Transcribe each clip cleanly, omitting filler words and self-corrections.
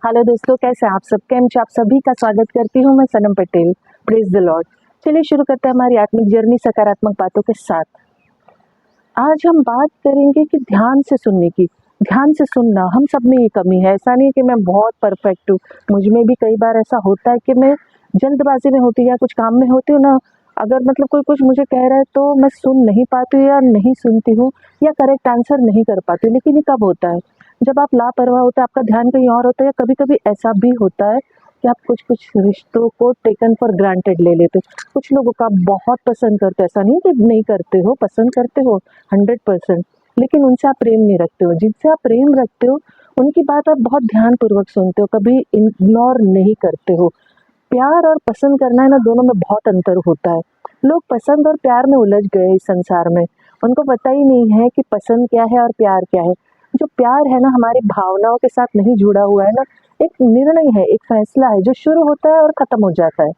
Hello दोस्तों, कैसे हैं आप सब? कैम आप सभी का स्वागत करती हूँ मैं Sanam Patel. Praise the lord. चलिए शुरू करते हैं हमारी आत्मिक जर्नी सकारात्मक बातों के साथ। आज हम बात करेंगे कि ध्यान से सुनने की। ध्यान से सुनना हम सब में ये कमी है। ऐसा नहीं है कि मैं बहुत परफेक्ट हूँ, मुझ में भी कई बार ऐसा होता है कि मैं जल्दबाजी में होती या कुछ काम में होती हूँ ना, अगर मतलब कोई कुछ मुझे कह रहा है तो मैं सुन नहीं पाती हूँ या नहीं सुनती हूँ या करेक्ट आंसर नहीं कर पाती हूँ। लेकिन ये कब होता है? जब आप लापरवाह होते हैं, आपका ध्यान कहीं और होता है, या कभी कभी ऐसा भी होता है कि आप कुछ कुछ रिश्तों को टेकन फॉर ग्रांटेड ले लेते हो। कुछ लोगों का आप बहुत पसंद करते हो, ऐसा नहीं कि नहीं करते हो, पसंद करते हो 100%, लेकिन उनसे आप प्रेम नहीं रखते हो। जिनसे आप प्रेम रखते हो उनकी बात आप बहुत ध्यानपूर्वक सुनते हो, कभी इग्नोर नहीं करते हो। प्यार और पसंद करना है ना, दोनों में बहुत अंतर होता है। लोग पसंद और प्यार में उलझ गए इस संसार में। उनको पता ही नहीं है कि पसंद क्या है और प्यार क्या है। जो प्यार है ना, हमारी भावनाओं के साथ नहीं जुड़ा हुआ है ना, एक निर्णय है, एक फैसला है जो शुरू होता है और खत्म हो जाता है।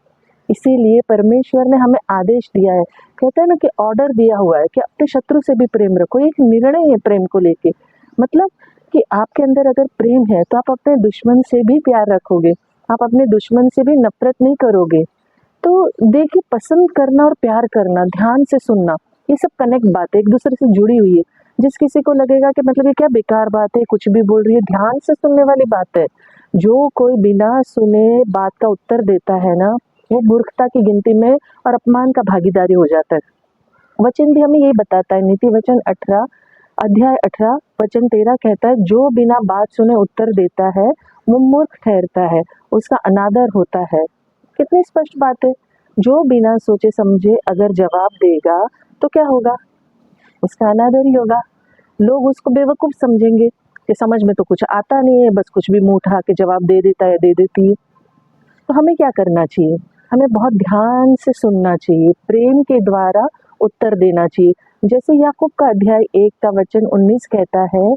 इसीलिए परमेश्वर ने हमें आदेश दिया है, कहते हैं ना कि ऑर्डर दिया हुआ है कि अपने शत्रु से भी प्रेम रखो। एक निर्णय है प्रेम को लेके। मतलब कि आपके अंदर अगर प्रेम है तो आप अपने दुश्मन से भी प्यार रखोगे, आप अपने दुश्मन से भी नफरत नहीं करोगे। तो देखिए, पसंद करना और प्यार करना, ध्यान से सुनना, ये सब कनेक्ट बात है, एक दूसरे से जुड़ी हुई है। जिस किसी को लगेगा कि मतलब ये क्या बेकार बात है, कुछ भी बोल रही है, ध्यान से सुनने वाली बात है। जो कोई बिना सुने बात का उत्तर देता है ना, वो मूर्खता की गिनती में और अपमान का भागीदारी हो जाता है। वचन भी हमें यही बताता है। नीति वचन 18 अध्याय 18 वचन 13 कहता है, जो बिना बात सुने उत्तर देता है वो मूर्ख ठहरता है, उसका अनादर होता है। कितनी स्पष्ट बात है। जो बिना सोचे समझे अगर जवाब देगा तो क्या होगा? उसका अनादर ही होगा। लोग उसको बेवकूफ समझेंगे कि समझ में तो कुछ आता नहीं है, बस कुछ भी मुंह उठा के जवाब दे देता है, दे देती है। तो हमें क्या करना चाहिए? हमें बहुत ध्यान से सुनना चाहिए, प्रेम के द्वारा उत्तर देना चाहिए। जैसे याकूब का अध्याय 1 का वचन 19 कहता है,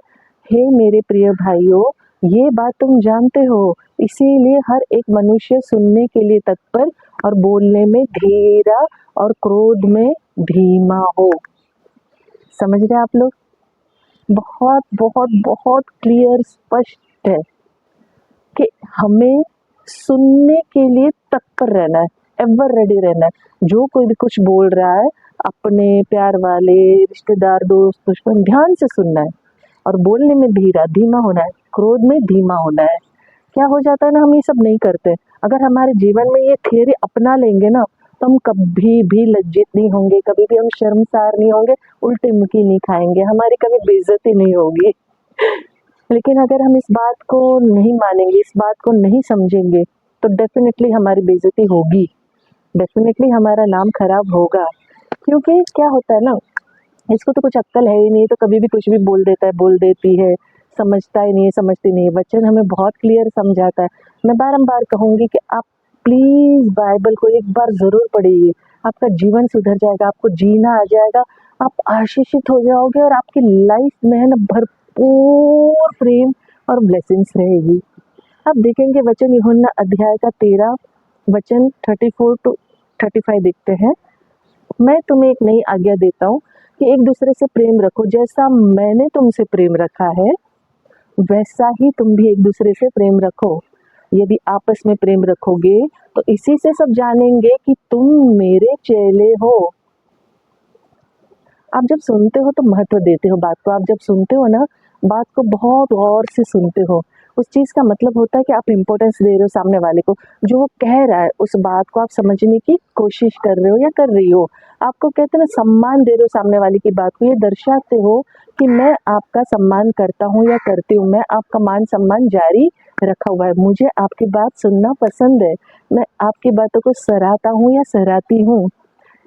हे मेरे प्रिय भाइयों, ये बात तुम जानते हो, इसीलिए हर एक मनुष्य सुनने के लिए तत्पर और बोलने में धीरा और क्रोध में धीमा हो। समझ रहे हैं आप लोग? बहुत बहुत बहुत क्लियर, स्पष्ट है कि हमें सुनने के लिए तत्पर रहना है, एवर रेडी रहना है। जो कोई भी कुछ बोल रहा है, अपने प्यार वाले, रिश्तेदार, दोस्त, दुश्मन, ध्यान से सुनना है और बोलने में धीमा होना है, क्रोध में धीमा होना है। क्या हो जाता है ना, हम ये सब नहीं करते। अगर हमारे जीवन में ये थियरी अपना लेंगे ना, तो हम कभी भी लज्जित नहीं होंगे, कभी भी हम शर्मसार नहीं होंगे, उल्टी मुखी नहीं खाएंगे, हमारी कभी बेइज्जती नहीं होगी। लेकिन अगर हम इस बात को नहीं मानेंगे, इस बात को नहीं समझेंगे, तो डेफिनेटली हमारी बेइज्जती होगी, डेफिनेटली हमारा नाम खराब होगा। क्योंकि क्या होता है ना, इसको तो कुछ अक्ल है ही नहीं, तो कभी भी कुछ भी बोल देता है, बोल देती है, समझता ही नहीं है, समझती नहीं है। वचन हमें बहुत क्लियर समझाता है। मैं बारंबार कहूँगी कि आप प्लीज़ बाइबल को एक बार ज़रूर पढ़िए, आपका जीवन सुधर जाएगा, आपको जीना आ जाएगा, आप आशीषित हो जाओगे और आपकी लाइफ में है ना भरपूर प्रेम और ब्लेसिंग्स रहेगी। आप देखेंगे वचन यूहन्ना अध्याय का 13 वचन 34 टू 35 देखते हैं। मैं तुम्हें एक नई आज्ञा देता हूँ कि एक दूसरे से प्रेम रखो, जैसा मैंने तुमसे प्रेम रखा है वैसा ही तुम भी एक दूसरे से प्रेम रखो। यदि आपस में प्रेम रखोगे तो इसी से सब जानेंगे कि तुम मेरे चेले हो। आप जब सुनते हो तो महत्व देते हो बात को। आप जब सुनते हो ना, बात को बहुत गौर से सुनते हो। उस चीज़ का मतलब होता है कि आप इम्पोर्टेंस दे रहे हो सामने वाले को। जो वो कह रहा है उस बात को आप समझने की कोशिश कर रहे हो या कर रही हो। आपको कहते हैं ना, सम्मान दे रहे हो सामने वाले की बात को। ये दर्शाते हो कि मैं आपका सम्मान करता हूँ या करती हूँ, मैं आपका मान सम्मान जारी रखा हुआ है, मुझे आपकी बात सुनना पसंद है, मैं आपकी बातों को सराहता हूँ या सराहती हूँ।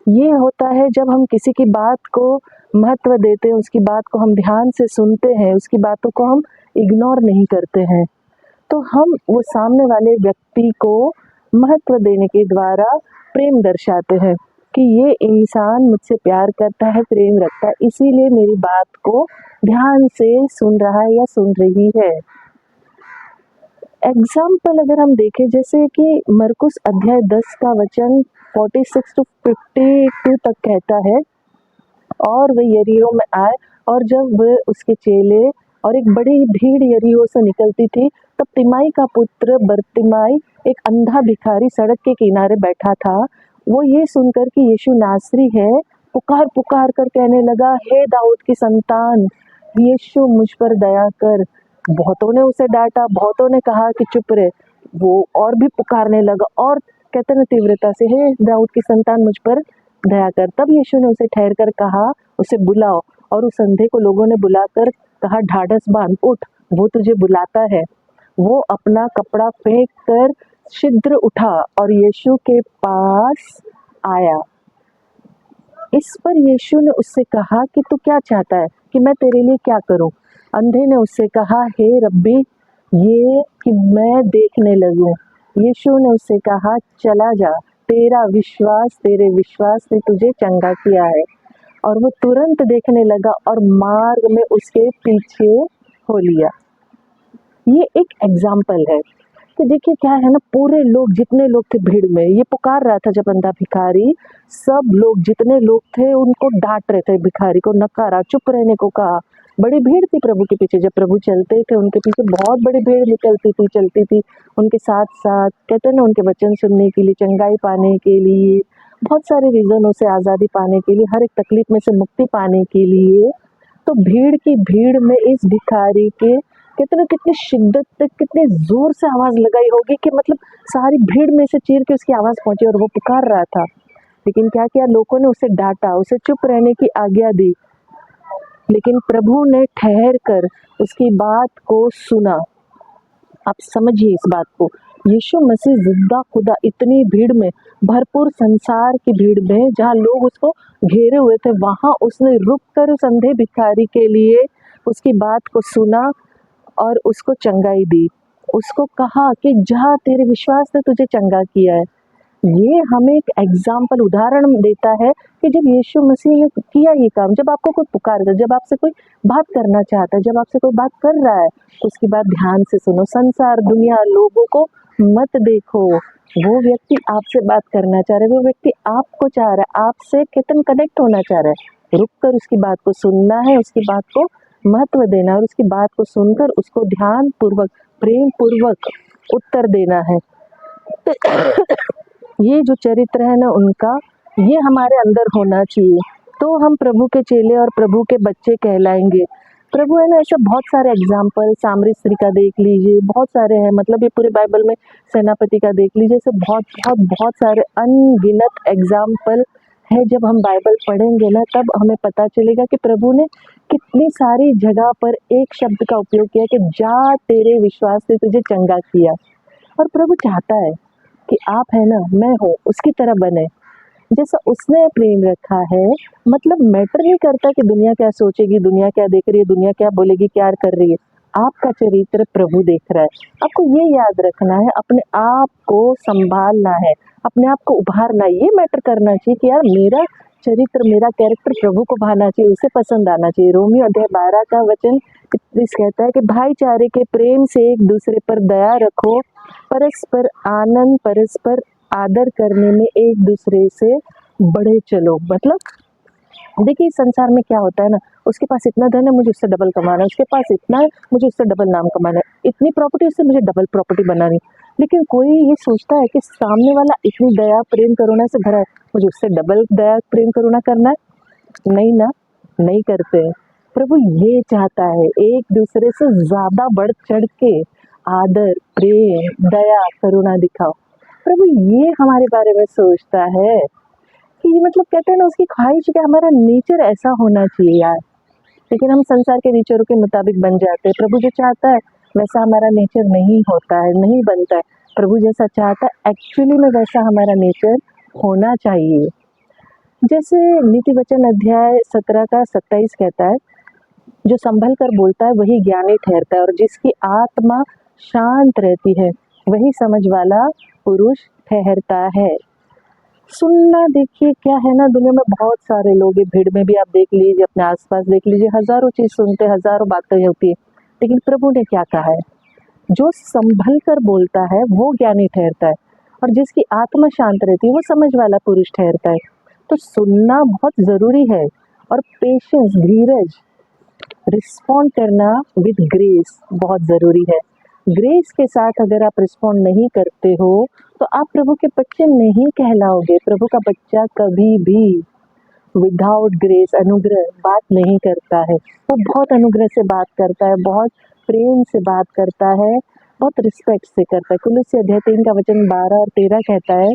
ये होता है जब हम किसी की बात को महत्व देते हैं, उसकी बात को हम ध्यान से सुनते हैं, उसकी बातों को हम इग्नोर नहीं करते हैं, तो हम वो सामने वाले व्यक्ति को महत्व देने के द्वारा प्रेम दर्शाते हैं कि ये इंसान मुझसे प्यार करता है, प्रेम रखता है, इसीलिए मेरी बात को ध्यान से सुन रहा है या सुन रही है। एग्जाम्पल अगर हम देखें, जैसे कि मरकुस अध्याय 10 का वचन 46 टू 52 तक कहता है, और वह यरीहो में आए, और जब वह उसके चेले और एक बड़ी भीड़ यरीहो से निकलती थी। तब तिमाई का पुत्र बरतिमाई, एक अंधा भिखारी, सड़क के किनारे बैठा था। वो ये सुनकर कि यीशु नासरी है, पुकार पुकार कर कहने लगा, हे दाऊद की संतान, यीशु मुझ पर दया कर। बहुतों ने उसे डांटा, बहुतों ने कहा कि चुप रहे। वो और भी पुकारने लगा और कहते ना तीव्रता से, हे दाऊद की संतान मुझ पर दया कर। तब यीशु ने उसे ठहर कर कहा, उसे बुलाओ। और उस अंधे को लोगों ने बुलाकर कहा, ढाढ़स बांध, उठ, वो तुझे बुलाता है। वो अपना कपड़ा फेंक कर शीघ्र उठा और यीशु के पास आया। इस पर यीशु ने उससे कहा कि तू क्या चाहता है कि मैं तेरे लिए क्या करूं? अंधे ने उससे कहा, हे रब्बी, ये कि मैं देखने लगूं। यीशु ने उससे कहा, चला जा, तेरे विश्वास ने तुझे चंगा किया है। और वो तुरंत देखने लगा और मार्ग में उसके पीछे हो लिया। ये एक एग्जाम्पल है कि देखिए क्या है ना, पूरे लोग, जितने लोग थे भीड़ में, ये पुकार रहा था जब अंधा भिखारी, सब लोग जितने लोग थे उनको डांट रहे थे, भिखारी को नकारा, चुप रहने को कहा। बड़ी भीड़ थी प्रभु के पीछे, जब प्रभु चलते थे उनके पीछे बहुत बड़ी भीड़ निकलती थी, चलती थी उनके साथ साथ, कहते ना उनके वचन सुनने के लिए, चंगाई पाने के लिए, बहुत सारे रीजनों से आज़ादी पाने के लिए, हर एक तकलीफ में से मुक्ति पाने के लिए। तो भीड़ की भीड़ में इस भिखारी के कहते ना कितनी शिद्दत से, कितनी जोर से आवाज लगाई होगी कि मतलब सारी भीड़ में से चीर के उसकी आवाज पहुंची और वो पुकार रहा था। लेकिन क्या किया, लोगों ने उसे डांटा, उसे चुप रहने की आज्ञा दी। लेकिन प्रभु ने ठहर कर उसकी बात को सुना। आप समझिए इस बात को, यीशु मसीह जिंदा खुदा इतनी भीड़ में, भरपूर संसार की भीड़ में, जहाँ लोग उसको घेरे हुए थे, वहां उसने रुक कर उस अंधे भिखारी के लिए उसकी बात को सुना और उसको चंगाई दी। उसको कहा कि जा, तेरे विश्वास ने तुझे चंगा किया है। ये हमें एक एग्जाम्पल, उदाहरण देता है कि जब यीशु मसीह ने किया ये काम, जब आपको कोई पुकारता है, जब आपसे कोई बात करना चाहता है, जब आपसे कोई बात कर रहा है, तो उसकी बात ध्यान से सुनो। संसार, दुनिया, लोगों को मत देखो। वो व्यक्ति आपसे बात करना चाह रहा है, वो व्यक्ति आपको चाह रहा है, आपसे कितना कनेक्ट होना चाह रहा है। रुक कर उसकी बात को सुनना है, उसकी बात को महत्व देना और उसकी बात को सुनकर उसको ध्यान पूर्वक, प्रेम पूर्वक उत्तर देना है। ये जो चरित्र है ना उनका, ये हमारे अंदर होना चाहिए, तो हम प्रभु के चेले और प्रभु के बच्चे कहलाएंगे। प्रभु है ना, ऐसे बहुत सारे एग्जाम्पल, सामरी स्त्री का देख लीजिए, बहुत सारे हैं, मतलब ये पूरे बाइबल में सेनापति का देख लीजिए, ऐसे बहुत बहुत बहुत सारे अनगिनत एग्जाम्पल है। जब हम बाइबल पढ़ेंगे ना, तब हमें पता चलेगा कि प्रभु ने कितनी सारी जगह पर एक शब्द का उपयोग किया कि जा, तेरे विश्वास से तुझे चंगा किया। और प्रभु चाहता है कि आप है ना, मैं हूँ, उसकी तरह बने जैसा उसने प्रेम रखा है। मतलब मैटर नहीं करता कि दुनिया क्या सोचेगी, दुनिया क्या देख रही है, दुनिया क्या बोलेगी, क्या कर रही है। आपका चरित्र प्रभु देख रहा है। आपको ये याद रखना है, अपने आप को संभालना है, अपने आप को उभारना है। ये मैटर करना चाहिए कि यार मेरा चरित्र, मेरा कैरेक्टर प्रभु को भाना चाहिए, उसे पसंद आना चाहिए। रोमियो अध्याय 12 का वचन इस कहता है कि भाईचारे के प्रेम से एक दूसरे पर दया रखो, परस्पर आनंद, परस्पर आदर करने में एक दूसरे से बढ़े चलो। मतलब देखिए संसार में क्या होता है ना, उसके पास इतना धन है, मुझे उससे डबल कमाना है, उसके पास इतना है, मुझे उससे डबल नाम कमाना है, इतनी प्रॉपर्टी, उससे मुझे डबल प्रॉपर्टी बनानी। लेकिन कोई ये सोचता है कि सामने वाला इतनी दया प्रेम करुणा से भरा है, मुझे उससे डबल दया प्रेम करुणा करना है? नहीं ना, नहीं करते। प्रभु ये चाहता है एक दूसरे से ज्यादा बढ़ चढ़ के आदर, प्रेम, दया, करुणा दिखाओ। प्रभु ये हमारे बारे में सोचता है कि ये मतलब कहते हैं ना, उसकी ख्वाहिश कि हमारा नेचर ऐसा होना चाहिए यार। लेकिन हम संसार के नेचरों के मुताबिक बन जाते हैं। प्रभु जो चाहता है वैसा हमारा नेचर नहीं होता है, नहीं बनता है। प्रभु जैसा चाहता है एक्चुअली में वैसा हमारा नेचर होना चाहिए। जैसे नीति वचन अध्याय 17 का 27 कहता है, जो संभल कर बोलता है वही ज्ञानी ठहरता है, और जिसकी आत्मा शांत रहती है वही समझ वाला पुरुष ठहरता है। सुनना, देखिए क्या है ना, दुनिया में बहुत सारे लोग हैं, भीड़ में भी आप देख लीजिए, अपने आसपास देख लीजिए, हजारों चीज सुनते, हजारों बातें होती है। लेकिन प्रभु ने क्या कहा है, जो संभल कर बोलता है वो ज्ञानी ठहरता है, और जिसकी आत्मा शांत रहती है वो समझ वाला पुरुष ठहरता है। तो सुनना बहुत जरूरी है, और पेशेंस, धीरज, रिस्पॉन्ड करना विद ग्रेस बहुत ज़रूरी है। ग्रेस के साथ अगर आप रिस्पॉन्ड नहीं करते हो तो आप प्रभु के बच्चे नहीं कहलाओगे। प्रभु का बच्चा कभी भी विदाउट ग्रेस अनुग्रह बात नहीं करता है। वो बहुत अनुग्रह से बात करता है, बहुत प्रेम से बात करता है, बहुत रिस्पेक्ट से करता है। कुलुस्सी अध्याय 3 का वचन 12 और 13 कहता है,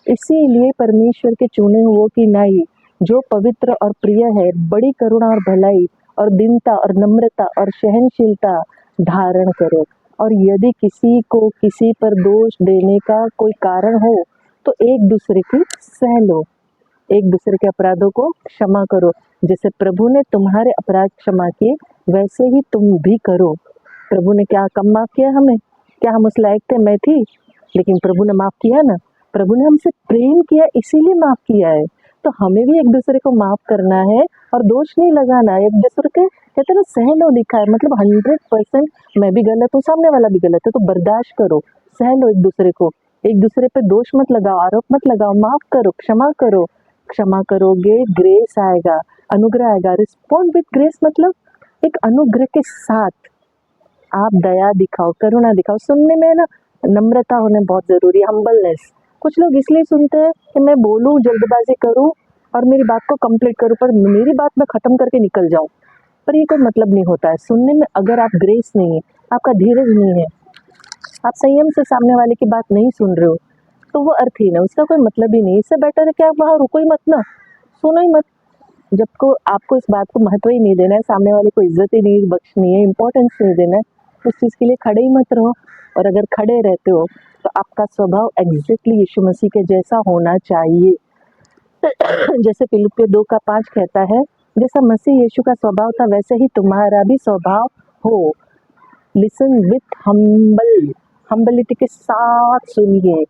इसीलिए परमेश्वर के चुने हुओं की नाई जो पवित्र और प्रिय है, बड़ी करुणा और भलाई और दीनता और नम्रता और सहनशीलता धारण करो। और यदि किसी को किसी पर दोष देने का कोई कारण हो तो एक दूसरे की सह लो, एक दूसरे के अपराधों को क्षमा करो। जैसे प्रभु ने तुम्हारे अपराध क्षमा किए वैसे ही तुम भी करो। प्रभु ने क्या कम माफ किया हमें? क्या हम उस लायक थे? मैं थी, लेकिन प्रभु ने माफ किया ना। प्रभु ने हमसे प्रेम किया इसीलिए माफ किया है। तो हमें भी एक दूसरे को माफ करना है और दोष नहीं लगाना है। एक दूसरे के कहते हैं ना सह लो लिखा है, मतलब 100% मैं भी गलत हूँ, सामने वाला भी गलत है, तो बर्दाश्त करो, सह लो एक दूसरे को। एक दूसरे पे दोष मत लगाओ, आरोप मत लगाओ, माफ करो, क्षमा करो। क्षमा करोगे ग्रेस आएगा, अनुग्रह आएगा। रिस्पॉन्ड विद ग्रेस मतलब एक अनुग्रह के साथ आप दया दिखाओ, करुणा दिखाओ। सुनने में ना नम्रता होने बहुत जरूरी है, हम्बलनेस। कुछ लोग इसलिए सुनते हैं कि मैं बोलूं, जल्दबाजी करूं और मेरी बात को कंप्लीट करूं, पर मेरी बात मैं खत्म करके निकल जाऊं, पर ये कोई मतलब नहीं होता है। सुनने में अगर आप ग्रेस नहीं है, आपका धीरज नहीं है, आप संयम से सामने वाले की बात नहीं सुन रहे हो, तो वो अर्थहीन है, उसका कोई मतलब ही नहीं। इससे बेटर है कि आप वहाँ रुको ही मत ना, सुनो ही मत। जब को आपको इस बात को महत्व ही नहीं देना है, सामने वाले को इज्जत ही नहीं बख्शनी है, इंपॉर्टेंस नहीं देना है, उस चीज़ के लिए खड़े ही मत रहो। और अगर खड़े रहते हो तो आपका स्वभाव एग्जैक्टली यीशु मसीह के जैसा होना चाहिए। जैसे फिलिप्पियों 2:5 कहता है, जैसा मसीह यीशु का स्वभाव था वैसे ही तुम्हारा भी स्वभाव हो। लिसन विथ हम्बलिटी के साथ सुनिए,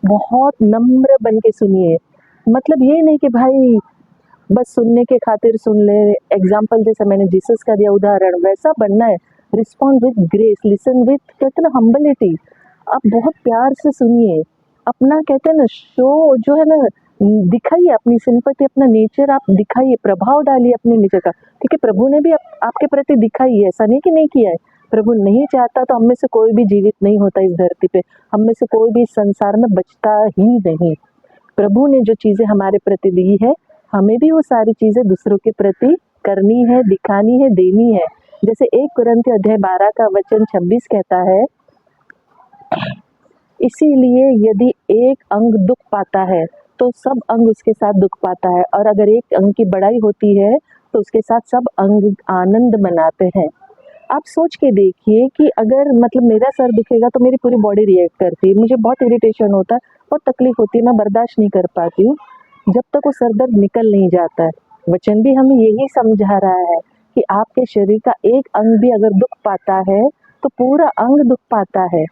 बहुत नम्र बन के सुनिए। मतलब ये नहीं कि भाई बस सुनने के खातिर सुन ले, एग्जाम्पल जैसे मैंने जीसस का दिया उदाहरण वैसा बनना है। Respond with grace, listen with कहते हैं ना हम्बलिटी। आप बहुत प्यार से सुनिए, अपना कहते हैं ना शो जो है ना दिखाइए, अपनी सिंपैथी, अपना नेचर आप दिखाइए, प्रभाव डालिए अपने नेचर का, क्योंकि प्रभु ने भी आपके प्रति दिखाई है, ऐसा नहीं कि नहीं किया है। प्रभु नहीं चाहता तो हम में से कोई भी जीवित नहीं होता इस धरती पे, हम में से कोई भी इस संसार में बचता ही नहीं। प्रभु ने जो चीज़ें हमारे प्रति दी है, हमें भी वो सारी चीज़ें दूसरों के प्रति करनी है, दिखानी है, देनी है। जैसे 1 कुरिन्थियों अध्याय 12 का वचन 26 कहता है, इसीलिए यदि एक अंग दुख पाता है तो सब अंग उसके साथ दुख पाता है, और अगर एक अंग की बड़ाई होती है तो उसके साथ सब अंग आनंद मनाते हैं। आप सोच के देखिए कि अगर मतलब मेरा सर दुखेगा तो मेरी पूरी बॉडी रिएक्ट करती है, मुझे बहुत इरिटेशन होता है, बहुत तकलीफ होती है, मैं बर्दाश्त नहीं कर पाती हूँ जब तक वो सर दर्द निकल नहीं जाता है। वचन भी हमें यही समझा रहा है कि आपके शरीर का एक अंग भी अगर दुख पाता है तो पूरा अंग दुख पाता है।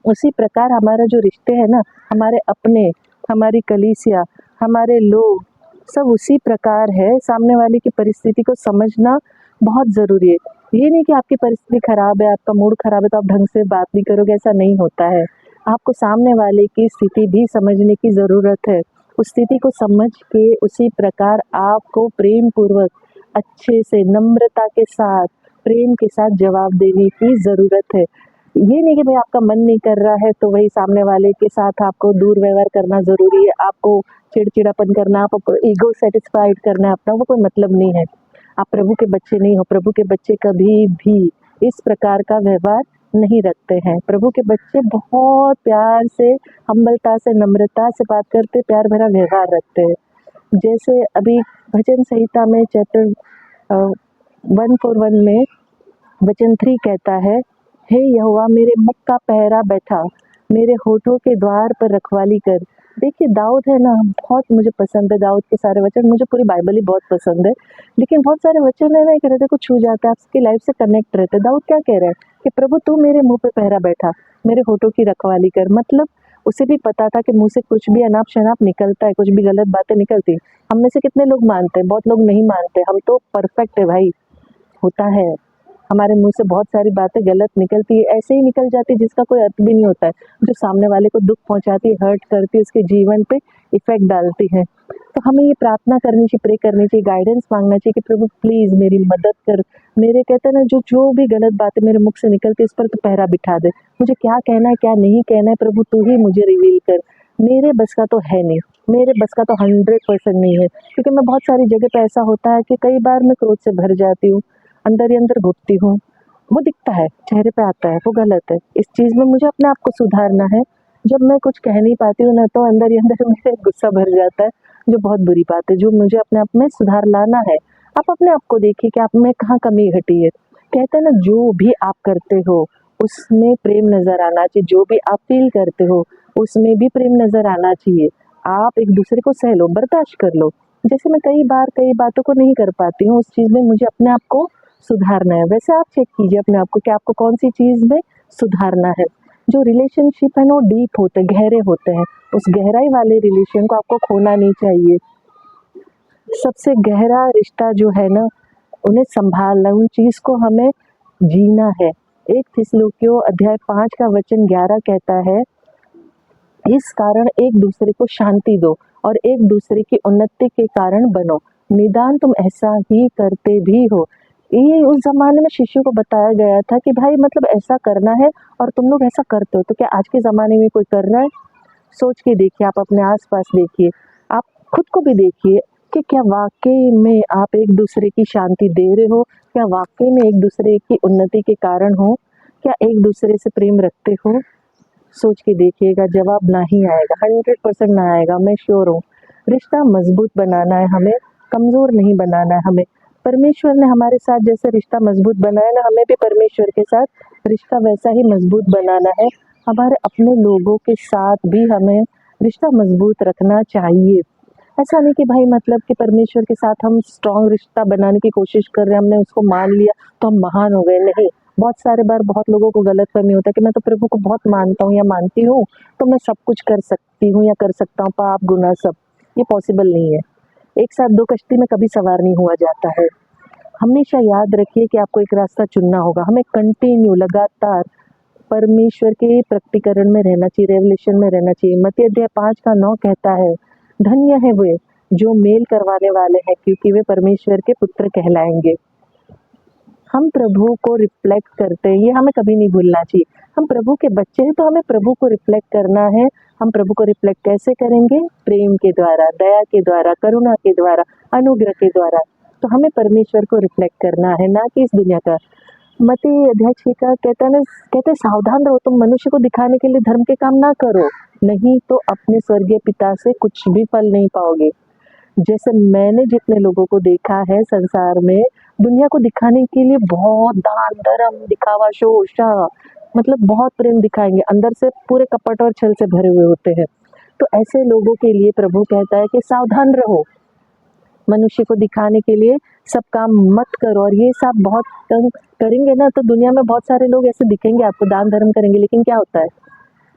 उसी प्रकार हमारा जो रिश्ते है ना, हमारे अपने, हमारी कलीसिया, हमारे लोग, सब उसी प्रकार है। सामने वाले की परिस्थिति को समझना बहुत ज़रूरी है। ये नहीं कि आपकी परिस्थिति खराब है, आपका मूड खराब है तो आप ढंग से बात नहीं करोगे, ऐसा नहीं होता है। आपको सामने वाले की स्थिति भी समझने की ज़रूरत है। उस स्थिति को समझ के उसी प्रकार आपको प्रेम पूर्वक, अच्छे से, नम्रता के साथ, प्रेम के साथ जवाब देने की ज़रूरत है। ये नहीं कि भाई आपका मन नहीं कर रहा है तो वही सामने वाले के साथ आपको दूर व्यवहार करना ज़रूरी है, आपको चिड़चिड़ापन करना, आपको ईगो सेटिस्फाइड करना है अपना, वो कोई मतलब नहीं है। आप प्रभु के बच्चे नहीं हो। प्रभु के बच्चे कभी भी इस प्रकार का व्यवहार नहीं रखते हैं। प्रभु के बच्चे बहुत प्यार से, हम्बलता से, नम्रता से बात करते, प्यार भरा व्यवहार रखते हैं। जैसे अभी भजन संहिता में चैप्टर 141 में वचन 3 कहता है, हे यहोवा मेरे मुख का पहरा बैठा, मेरे होठों के द्वार पर रखवाली कर। देखिए दाऊद है ना, बहुत मुझे पसंद है दाऊद के सारे वचन, मुझे पूरी बाइबल ही बहुत पसंद है, लेकिन बहुत सारे वचन है ना एक हृदय को छू जाता है, आपकी लाइफ से कनेक्ट रहते हैं। दाऊद क्या कह रहा है कि प्रभु तू मेरे मुंह पे पहरा बैठा, मेरे होठों की रखवाली कर। मतलब उसे भी पता था कि मुंह से कुछ भी अनाप शनाप निकलता है, कुछ भी गलत बातें निकलती। हम में से कितने लोग मानते हैं, बहुत लोग नहीं मानते। हम तो परफेक्ट है भाई, होता है हमारे मुंह से बहुत सारी बातें गलत निकलती है, ऐसे ही निकल जाती है जिसका कोई अर्थ भी नहीं होता है, जो सामने वाले को दुख पहुंचाती है, हर्ट करती है, उसके जीवन पे इफेक्ट डालती है। तो हमें ये प्रार्थना करनी चाहिए, प्रे करनी चाहिए, गाइडेंस मांगना चाहिए कि प्रभु प्लीज़ मेरी मदद कर। मेरे कहते हैं ना जो भी गलत बातें मेरे मुख से निकलती है, इस पर तो पहरा बिठा दे। मुझे क्या कहना है, क्या नहीं कहना है, प्रभु तू ही मुझे रिवील कर। मेरे बस का तो है नहीं, मेरे बस का तो 100% नहीं है, क्योंकि मैं बहुत सारी जगह पे ऐसा होता है कि कई बार मैं क्रोध से भर जाती हूँ, अंदर ही अंदर घुटती हूँ। वो दिखता है, चेहरे पे आता है, वो गलत है। इस चीज़ में मुझे अपने आप को सुधारना है। जब मैं कुछ कह नहीं पाती हूँ ना, तो अंदर ही अंदर मेरे गुस्सा भर जाता है, जो बहुत बुरी बात है, जो मुझे अपने आप में सुधार लाना है। आप अपने आप को देखिए कि आप में कहाँ कमी घटी है। कहते हैं ना, जो भी आप करते हो उसमें प्रेम नज़र आना चाहिए, जो भी आप फ़ील करते हो उसमें भी प्रेम नज़र आना चाहिए। आप एक दूसरे को सह लो, बर्दाश्त कर लो। जैसे मैं कई बार कई बातों को नहीं कर पाती हूँ, उस चीज़ में मुझे अपने आप को सुधारना है। वैसे आप चेक कीजिए अपने आप को कि आपको कौन-सी चीज़ में सुधारना है। जो रिलेशनशिप है ना, वो डीप होते हैं, गहरे होते हैं। उस गहराई वाले रिलेशन को आपको खोना नहीं चाहिए। सबसे गहरा रिश्ता जो है ना, उन्हें सँभालना, उन चीज़ को हमें जीना है। 1 थिस्सलुकियों अध्याय 5 का वचन 11 कहता है, इस कारण एक दूसरे को शांति दो और एक दूसरे की उन्नति के कारण बनो। निदान तुम ऐसा ही करते भी हो। ये उस ज़माने में शिष्यों को बताया गया था कि भाई मतलब ऐसा करना है और तुम लोग ऐसा करते हो, तो क्या आज के ज़माने में कोई कर रहा है? सोच के देखिए, आप अपने आस-पास देखिए, आप खुद को भी देखिए कि क्या वाक़ई में आप एक दूसरे की शांति दे रहे हो? क्या वाक़ई में एक दूसरे की उन्नति के कारण हो? क्या एक दूसरे से प्रेम रखते हो? सोच के देखिएगा, जवाब ना ही आएगा, 100% ना आएगा, मैं श्योर हूँ। रिश्ता मज़बूत बनाना है हमें, कमज़ोर नहीं बनाना है हमें। परमेश्वर ने हमारे साथ जैसे रिश्ता मज़बूत बनाया ना, हमें भी परमेश्वर के साथ रिश्ता वैसा ही मज़बूत बनाना है। हमारे अपने लोगों के साथ भी हमें रिश्ता मज़बूत रखना चाहिए। ऐसा नहीं कि भाई मतलब कि परमेश्वर के साथ हम स्ट्रॉन्ग रिश्ता बनाने की कोशिश कर रहे हैं, हमने उसको मान लिया तो हम महान हो गए, नहीं। बहुत सारे बार बहुत लोगों को गलतफ़हमी होता है कि मैं तो प्रभु को बहुत मानता हूँ या मानती हूँ, तो मैं सब कुछ कर सकती हूँ या कर सकता हूँ, पाप, गुनाह सब। ये पॉसिबल नहीं है। एक साथ 2 कश्ती में कभी सवार नहीं हुआ जाता है। हमेशा याद रखिए कि आपको एक रास्ता चुनना होगा। हमें कंटिन्यू लगातार परमेश्वर के प्रकटीकरण में रहना चाहिए, रेवलेशन में रहना चाहिए। मत्ती अध्याय 5 का 9 कहता है, धन्य है वे जो मेल करवाने वाले हैं, क्योंकि वे परमेश्वर के पुत्र कहलाएंगे। हम प्रभु को रिफ्लेक्ट करते हैं, ये हमें कभी नहीं भूलना चाहिए। हम प्रभु के बच्चे हैं, तो हमें प्रभु को रिफ्लेक्ट करना है। हम प्रभु को रिफ्लेक्ट कैसे करेंगे? प्रेम के द्वारा, दया के द्वारा, करुणा के द्वारा, अनुग्रह के द्वारा। तो हमें परमेश्वर को रिफ्लेक्ट करना है, ना कि इस दुनिया का। मत्ती अध्याय 6 का कहते हैं, सावधान रहो, तुम मनुष्य को दिखाने के लिए धर्म के काम ना करो, नहीं तो अपने स्वर्गीय पिता से कुछ भी फल नहीं पाओगे। जैसे मैंने जितने लोगों को देखा है संसार में, दुनिया को दिखाने के लिए बहुत दान धर्म दिखावा शो शा, मतलब बहुत प्रेम दिखाएंगे, अंदर से पूरे कपट और छल से भरे हुए होते हैं। तो ऐसे लोगों के लिए प्रभु कहता है कि सावधान रहो, मनुष्य को दिखाने के लिए सब काम मत करो। और ये सब बहुत तंग करेंगे ना, तो दुनिया में बहुत सारे लोग ऐसे दिखेंगे आपको, दान धर्म करेंगे, लेकिन क्या होता है,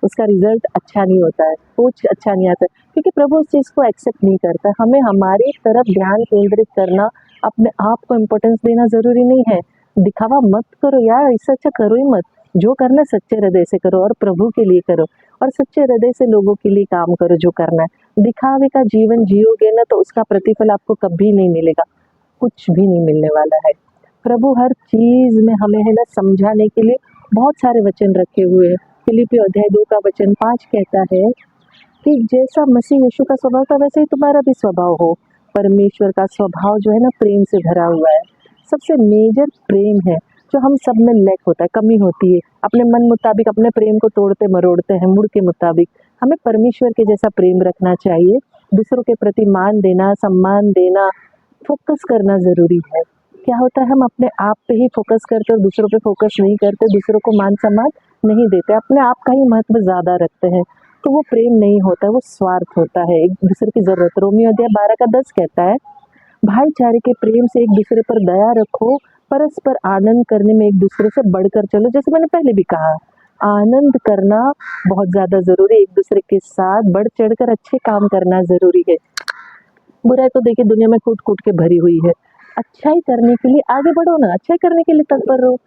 उसका रिजल्ट अच्छा नहीं होता है, कुछ अच्छा नहीं आता है, क्योंकि प्रभु उस चीज़ को एक्सेप्ट नहीं करता है। हमें हमारी तरफ ध्यान केंद्रित करना, अपने आप को इम्पोर्टेंस देना ज़रूरी नहीं है। दिखावा मत करो यार, इससे अच्छा करो ही मत। जो करना है सच्चे हृदय से करो और प्रभु के लिए करो, और सच्चे हृदय से लोगों के लिए काम करो जो करना है। दिखावे का जीवन जियोगे ना, तो उसका प्रतिफल आपको कभी नहीं मिलेगा, कुछ भी नहीं मिलने वाला है। प्रभु हर चीज़ में हमें है ना समझाने के लिए बहुत सारे वचन रखे हुए हैं। फिलिपियों अध्याय 2 का वचन 5 कहता है कि जैसा मसीह यीशु का स्वभाव था, वैसे ही तुम्हारा भी स्वभाव हो। परमेश्वर का स्वभाव जो है ना, प्रेम से भरा हुआ है। सबसे मेजर प्रेम है, जो हम सब में लैक होता है, कमी होती है। अपने मन मुताबिक अपने प्रेम को तोड़ते मरोड़ते हैं, मूड के मुताबिक। हमें परमेश्वर के जैसा प्रेम रखना चाहिए। दूसरों के प्रति मान देना, सम्मान देना, फोकस करना ज़रूरी है। क्या होता है, हम अपने आप पे ही फोकस करते और दूसरों पे फोकस नहीं करते, दूसरों को मान सम्मान नहीं देते, अपने आप का ही महत्व ज़्यादा रखते हैं, तो वो प्रेम नहीं होता है, वो स्वार्थ होता है, एक दूसरे की ज़रूरत। रोमियो अध्याय 12 का 10 कहता है, भाईचारे के प्रेम से एक दूसरे पर दया रखो, परस्पर आनंद करने में एक दूसरे से बढ़कर चलो। जैसे मैंने पहले भी कहा, आनंद करना बहुत ज़्यादा ज़रूरी है, एक दूसरे के साथ बढ़ चढ़कर अच्छे काम करना ज़रूरी है। बुराई तो देखिए दुनिया में कूट-कूट के भरी हुई है। अच्छाई करने के लिए आगे बढ़ो ना, अच्छाई करने के लिए तत्पर रहो।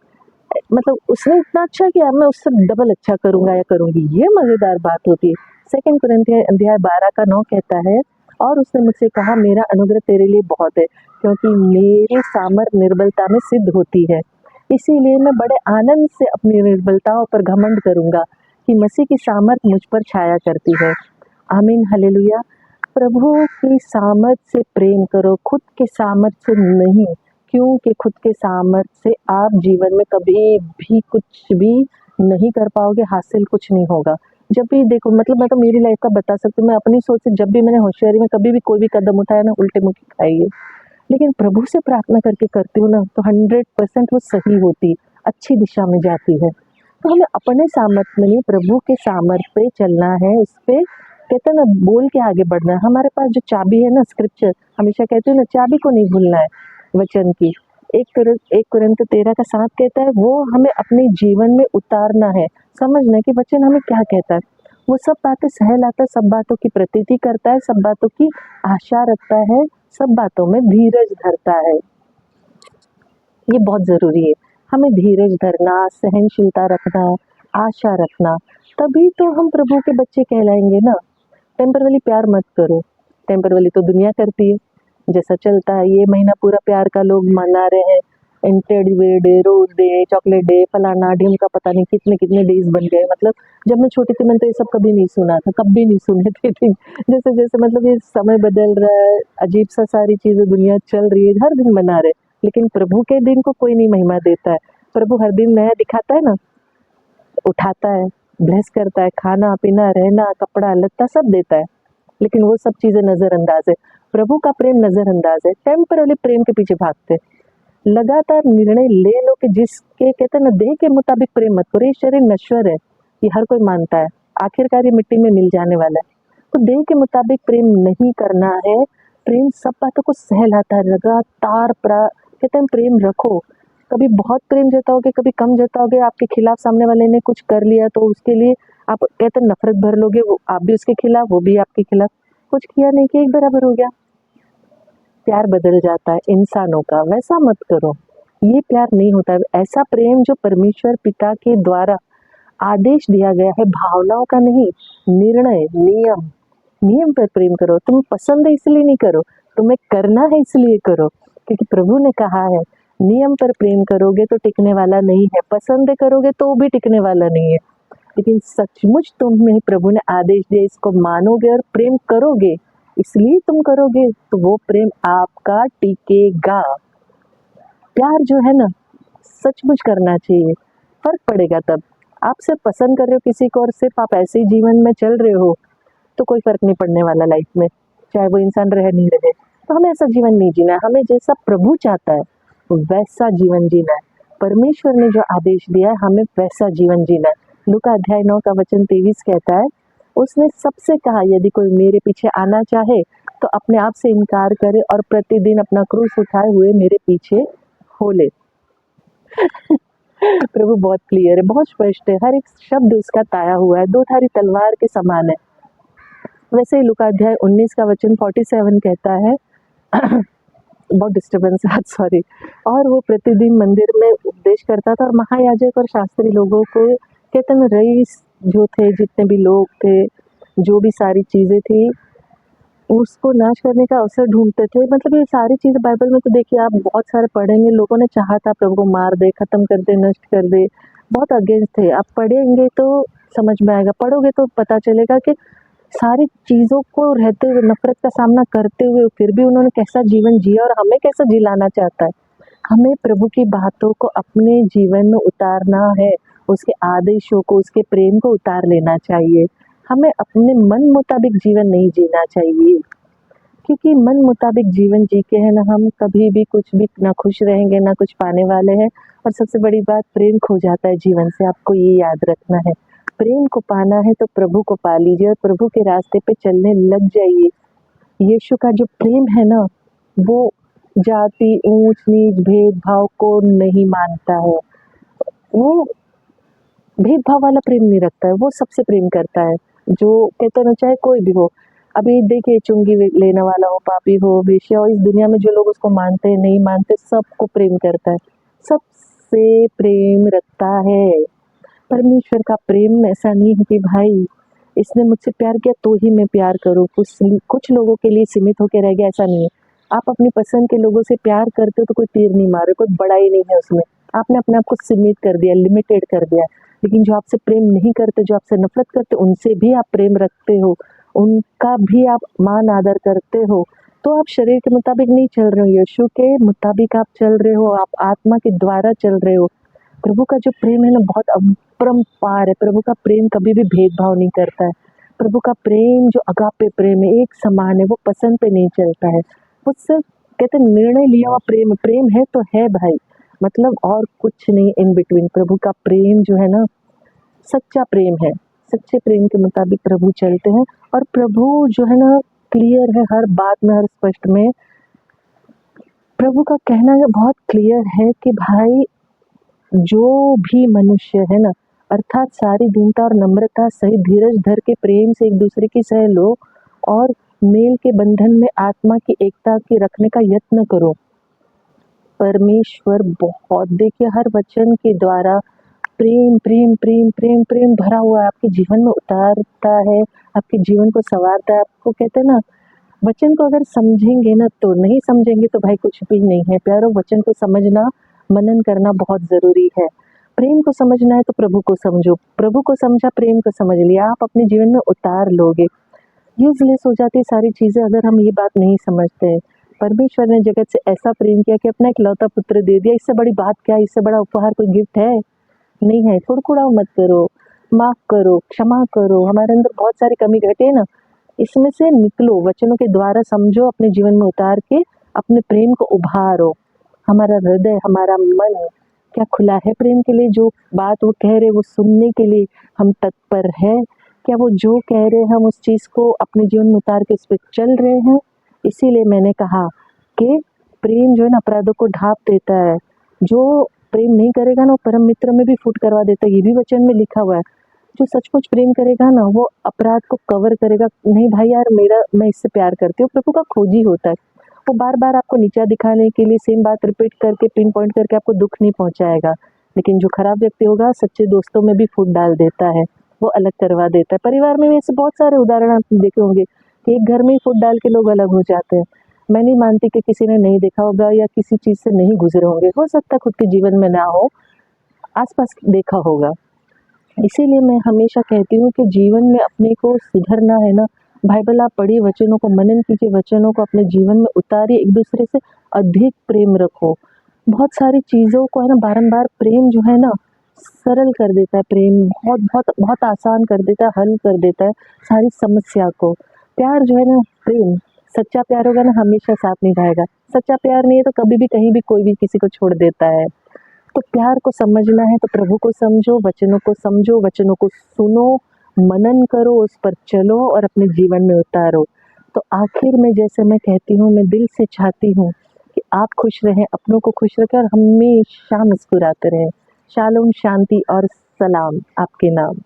मतलब उसने इतना अच्छा किया, मैं उससे डबल अच्छा करूँगा या करूँगी, ये मज़ेदार बात होती है। 2 कुरिन्थियों अध्याय 12 का 9 कहता है, और उसने मुझसे कहा, मेरा अनुग्रह तेरे लिए बहुत है, क्योंकि मेरी सामर्थ निर्बलता में सिद्ध होती है। इसीलिए मैं बड़े आनंद से अपनी निर्बलताओं पर घमंड करूंगा कि मसीह की सामर्थ मुझ पर छाया करती है। आमीन, हालेलुया। प्रभु की सामर्थ से प्रेम करो, खुद के सामर्थ से नहीं, क्योंकि खुद के सामर्थ से आप जीवन में कभी भी कुछ भी नहीं कर पाओगे, हासिल कुछ नहीं होगा। जब भी देखो, मतलब मैं तो मेरी लाइफ का बता सकती हूँ, मैं अपनी सोच से जब भी मैंने होशियारी में कभी भी कोई भी कदम उठाया ना, उल्टे मुंह की खाई है। लेकिन प्रभु से प्रार्थना करके करती हूँ ना, तो 100% वो सही होती, अच्छी दिशा में जाती है। तो हमें अपने सामर्थ्य में नहीं, प्रभु के सामर्थ्य पे चलना है, उस पे कहते हैं ना, बोल के आगे बढ़ना है। हमारे पास जो चाबी है ना, स्क्रिप्चर हमेशा कहते हैं ना, चाबी को नहीं भूलना है वचन की। 1 कुरिन्थ 13:7 कहता है, वो हमें अपने जीवन में उतारना है, समझना है कि वचन हमें क्या कहता है। वो सब बातें सह लाता है, सब बातों की प्रतीति करता है, सब बातों की आशा रखता है, सब बातों में धीरज धरता है। ये बहुत ज़रूरी है, हमें धीरज धरना, सहनशीलता रखना, आशा रखना, तभी तो हम प्रभु के बच्चे कहलाएंगे ना। टेम्पररी प्यार मत करो, टेम्पररी तो दुनिया करती है, जैसा चलता है। ये महीना पूरा प्यार का लोग मना रहे हैं, teddy day, rose day, chocolate day, फलाना ढिमका, पता नहीं कितने कितने डेज बन गए। मतलब जब मैं छोटी थी, मैंने तो ये सब कभी नहीं सुना था, कभी नहीं सुने थे। जैसे जैसे मतलब ये समय बदल रहा है, अजीब सा सारी चीजें दुनिया चल रही है, हर दिन मना रहे, लेकिन प्रभु के दिन को कोई नहीं महिमा देता है। प्रभु हर दिन नया दिखाता है ना, उठाता है, ब्लेस करता है, खाना पीना, रहना, कपड़ा लत्ता सब देता है, लेकिन वो सब चीजें नजरअंदाज है। प्रभु का प्रेम नजरअंदाज है। टेम्पररी प्रेम के पीछे भागते, लगातार निर्णय ले लो कि जिसके कहते हैं ना, देह के मुताबिक प्रेम मत करो। ये शरीर नश्वर है, ये हर कोई मानता है, आखिरकार ये मिट्टी में मिल जाने वाला है। तो देह के मुताबिक प्रेम नहीं करना है। प्रेम सब बातों को सह लाता है, लगातार कहते हैं प्रेम रखो। कभी बहुत प्रेम जताओगे, कभी कम जताओगे। आपके खिलाफ सामने वाले ने कुछ कर लिया तो उसके लिए आप कहते हैं नफरत भर लोगे, वो आप भी उसके खिलाफ, वो भी आपके खिलाफ। कुछ किया नहीं कि एक बराबर हो गया। प्यार बदल जाता है इंसानों का, वैसा मत करो, ये प्यार नहीं होता है। ऐसा प्रेम जो परमेश्वर पिता के द्वारा आदेश दिया गया है, भावनाओं का नहीं, निर्णय, नियम पर प्रेम करो। तुम पसंद है इसलिए नहीं करो, तुम्हें करना है इसलिए करो, क्योंकि प्रभु ने कहा है, नियम पर प्रेम करोगे तो टिकने वाला नहीं है, पसंद करोगे तो भी टिकने वाला नहीं है। लेकिन सचमुच तुम्हें प्रभु ने आदेश दिया, इसको मानोगे और प्रेम करोगे, इसलिए तुम करोगे, तो वो प्रेम आपका टिकेगा। प्यार जो है ना, सचमुच करना चाहिए, फर्क पड़ेगा तब। आप सिर्फ पसंद कर रहे हो किसी को और सिर्फ आप ऐसे ही जीवन में चल रहे हो, तो कोई फर्क नहीं पड़ने वाला लाइफ में, चाहे वो इंसान रहे नहीं रहे। तो हमें ऐसा जीवन नहीं जीना है, हमें जैसा प्रभु चाहता है वैसा जीवन जीना है। परमेश्वर ने जो आदेश दिया है, हमें वैसा जीवन जीना है। लूका अध्याय 9 का वचन 23 कहता है, उसने सबसे कहा, यदि कोई मेरे पीछे आना चाहे तो अपने आप से इनकार करे और प्रतिदिन अपना क्रूस उठाए हुए मेरे पीछे हो ले। प्रभु बहुत क्लियर है, बहुत स्पष्ट है, हर एक शब्द उसका ताया हुआ है, दो धारी तलवार के समान है। वैसे ही लूका अध्याय 19 का वचन 47 कहता है बहुत डिस्टर्बेंस है, सॉरी। और वो प्रतिदिन मंदिर में उपदेश करता था और महायाजक और शास्त्री लोगों को, कहते हैं रईस जो थे, जितने भी लोग थे, जो भी सारी चीजें थी, उसको नाश करने का अवसर ढूंढते थे। मतलब ये सारी चीजें बाइबल में तो देखिए आप बहुत सारे पढ़ेंगे, लोगों ने चाहा था प्रभु को मार दे, खत्म कर दे, नष्ट कर दे, बहुत अगेंस्ट थे। आप पढ़ेंगे तो समझ में आएगा, पढ़ोगे तो पता चलेगा कि सारी चीज़ों को रहते हुए, नफरत का सामना करते हुए, फिर भी उन्होंने कैसा जीवन जिया और हमें कैसा जिलाना चाहता है। हमें प्रभु की बातों को अपने जीवन में उतारना है, उसके आदेशों को, उसके प्रेम को उतार लेना चाहिए। हमें अपने मन मुताबिक जीवन नहीं जीना चाहिए, क्योंकि मन मुताबिक जीवन जी के है ना, हम कभी भी कुछ भी ना खुश रहेंगे, ना कुछ पाने वाले हैं। और सबसे बड़ी बात, प्रेम खो जाता है जीवन से, आपको ये याद रखना है। प्रेम को पाना है तो प्रभु को पा लीजिए और प्रभु के रास्ते पे चलने लग जाइए। यीशु का जो प्रेम है ना, वो जाति, ऊंच नीच, भेदभाव को नहीं मानता है। वो भेदभाव वाला प्रेम नहीं रखता है, वो सबसे प्रेम करता है। जो कहते ना, चाहे कोई भी हो, अभी देखिए चुंगी लेने वाला हो, पापी हो, वेश्या हो, इस दुनिया में जो लोग उसको मानते हैं, नहीं मानते, सबको प्रेम करता है, सबसे प्रेम रखता है। परमेश्वर का प्रेम ऐसा नहीं है कि भाई इसने मुझसे प्यार किया तो ही मैं प्यार करूँ, कुछ लोगों के लिए सीमित होके रह गया, ऐसा नहीं है। आप अपनी पसंद के लोगों से प्यार करते हो तो कोई तीर नहीं मारे, कोई बड़ाई नहीं है उसमें। आपने अपने आप को सीमित कर दिया, लिमिटेड कर दिया। लेकिन जो आपसे प्रेम नहीं करते, जो आपसे नफरत करते, उनसे भी आप प्रेम रखते हो, उनका भी आप मान आदर करते हो, तो आप शरीर के मुताबिक नहीं चल रहे हो, यीशु के मुताबिक आप चल रहे हो, आप आत्मा के द्वारा चल रहे हो। प्रभु का जो प्रेम है ना, बहुत अपरंपार है। प्रभु का प्रेम कभी भी भेदभाव नहीं करता है। प्रभु का प्रेम जो अगापे प्रेम है, एक समान है, वो पसंद पे नहीं चलता है। वो सिर्फ कहते हैं निर्णय लिया हुआ प्रेम, प्रेम है तो है भाई, मतलब और कुछ नहीं इन बिटवीन। प्रभु का प्रेम जो है ना, सच्चा प्रेम है। सच्चे प्रेम के मुताबिक प्रभु चलते हैं, और प्रभु जो है ना क्लियर है हर बात में, हर स्पष्ट में। प्रभु का कहना है बहुत क्लियर है कि भाई जो भी मनुष्य है ना, अर्थात सारी दीनता और नम्रता सहित धीरज धर के प्रेम से एक दूसरे की सह लो, और मेल के बंधन में आत्मा की एकता की रखने का यत्न करो। परमेश्वर बहुत, देखिए हर वचन के द्वारा प्रेम प्रेम प्रेम प्रेम प्रेम भरा हुआ आपके जीवन में उतारता है, आपके जीवन को संवारता है। आपको कहते हैं ना, वचन को अगर समझेंगे ना तो, नहीं समझेंगे तो भाई कुछ भी नहीं है। प्यारो, वचन को समझना, मनन करना बहुत ज़रूरी है। प्रेम को समझना है तो प्रभु को समझो, प्रभु को समझा, प्रेम को समझ लिया, आप अपने जीवन में उतार लोगे। यूजलेस हो जाती सारी चीज़ें अगर हम ये बात नहीं समझते हैं। परमेश्वर ने जगत से ऐसा प्रेम किया कि अपना इकलौता पुत्र दे दिया। इससे बड़ी बात क्या है? इससे बड़ा उपहार कोई गिफ्ट है? नहीं है। कुड़कुड़ाओ मत करो, माफ़ करो, क्षमा करो। हमारे अंदर बहुत सारी कमी घटी है ना, इसमें से निकलो, वचनों के द्वारा समझो, अपने जीवन में उतार के अपने प्रेम को उभारो। हमारा हृदय, हमारा मन क्या खुला है प्रेम के लिए? जो बात वो कह रहे वो सुनने के लिए हम तत्पर है? क्या वो जो कह रहे हैं हम उस चीज़ को अपने जीवन में उतार के उस पर चल रहे हैं? इसीलिए मैंने कहा कि प्रेम जो है ना, अपराधों को ढाँप देता है। जो प्रेम नहीं करेगा ना, वो परम मित्र में भी फूट करवा देता है। ये भी वचन में लिखा हुआ है। जो सचमुच प्रेम करेगा ना, वो अपराध को कवर करेगा। नहीं भाई यार, मैं इससे प्यार करती हूँ। प्रभु का खोजी होता है। वो बार बार आपको नीचा दिखाने के लिए सेम बात रिपीट करके, पिन पॉइंट करके आपको दुख नहीं पहुंचाएगा। लेकिन जो खराब व्यक्ति होगा, सच्चे दोस्तों में भी फूट डाल देता है, वो अलग करवा देता है। परिवार में भी ऐसे बहुत सारे उदाहरण आप देखे होंगे कि एक घर में ही फूट डाल के लोग अलग हो जाते हैं। मैं नहीं मानती कि किसी ने नहीं देखा होगा या किसी चीज़ से नहीं गुजरे होंगे। हो सकता है खुद के जीवन में ना हो, आसपास देखा होगा। इसीलिए मैं हमेशा कहती हूँ कि जीवन में अपने को सुधरना है ना, बाइबल आप पढ़िए, वचनों को मनन कीजिए, वचनों को अपने जीवन में उतारिए, एक दूसरे से अधिक प्रेम रखो। बहुत सारी चीज़ों को है ना, बारंबार प्रेम जो है ना सरल कर देता है। प्रेम बहुत बहुत बहुत आसान कर देता है, हल कर देता है सारी समस्या को। प्यार जो है ना, प्रेम, सच्चा प्यार होगा ना, हमेशा साथ निभाएगा। सच्चा प्यार नहीं है तो कभी भी कहीं भी कोई भी किसी को छोड़ देता है। तो प्यार को समझना है तो प्रभु को समझो, वचनों को समझो, वचनों को सुनो, मनन करो, उस पर चलो और अपने जीवन में उतारो। तो आखिर में जैसे मैं कहती हूँ, मैं दिल से चाहती हूँ कि आप खुश रहें, अपनों को खुश रखें और हमेशा मुस्कुराते रहें। शालोम, शांति और सलाम आपके नाम।